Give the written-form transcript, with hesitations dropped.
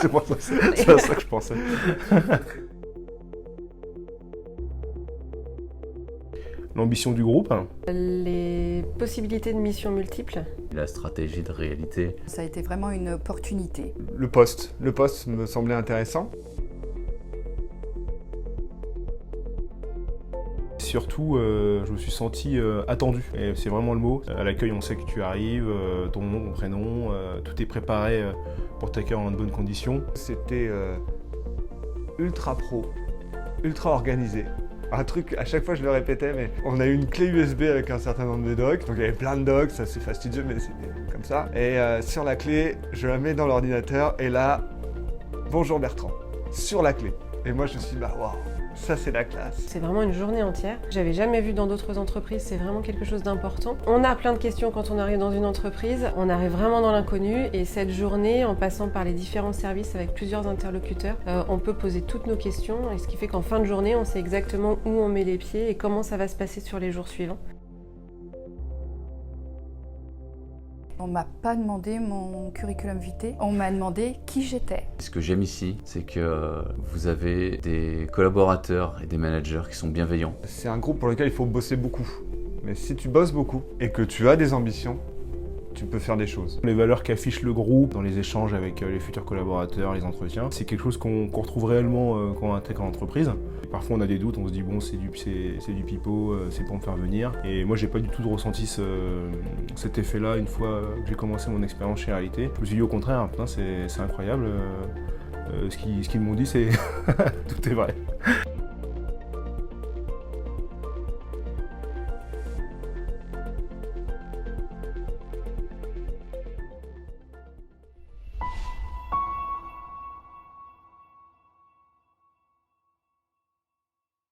C'est pour ça, c'est à ça que je pensais. L'ambition du groupe, Les possibilités de missions multiples. La stratégie de réalité. Ça a été vraiment une opportunité. Le poste me semblait intéressant. surtout, je me suis senti attendu. Et c'est vraiment le mot. À l'accueil, on sait que tu arrives, ton nom, ton prénom, tout est préparé pour t'accueillir en de bonnes conditions. C'était ultra pro, ultra organisé. Un truc, à chaque fois je le répétais, mais on a eu une clé USB avec un certain nombre de docs, donc il y avait plein de docs, ça c'est fastidieux, mais c'était comme ça. Et sur la clé, je la mets dans l'ordinateur, et là, bonjour Bertrand, sur la clé. Et moi je me suis dit, bah waouh, ça c'est la classe. C'est vraiment une journée entière. J'avais jamais vu dans d'autres entreprises, c'est vraiment quelque chose d'important. On a plein de questions quand on arrive dans une entreprise, on arrive vraiment dans l'inconnu, et cette journée, en passant par les différents services avec plusieurs interlocuteurs, on peut poser toutes nos questions, et ce qui fait qu'en fin de journée, on sait exactement où on met les pieds et comment ça va se passer sur les jours suivants. On m'a pas demandé mon curriculum vitae, on m'a demandé qui j'étais. Ce que j'aime ici, c'est que vous avez des collaborateurs et des managers qui sont bienveillants. C'est un groupe pour lequel il faut bosser beaucoup. Mais si tu bosses beaucoup et que tu as des ambitions, tu peux faire des choses. Les valeurs qu'affiche le groupe dans les échanges avec les futurs collaborateurs, les entretiens, c'est quelque chose qu'on retrouve réellement quand on intègre l'entreprise. Parfois on a des doutes, on se dit bon c'est du pipeau, c'est pour me faire venir. Et moi j'ai pas du tout ressenti cet effet-là une fois que j'ai commencé mon expérience chez Réalité. Je me suis dit au contraire, putain, c'est incroyable, ce qu'ils m'ont dit c'est tout est vrai.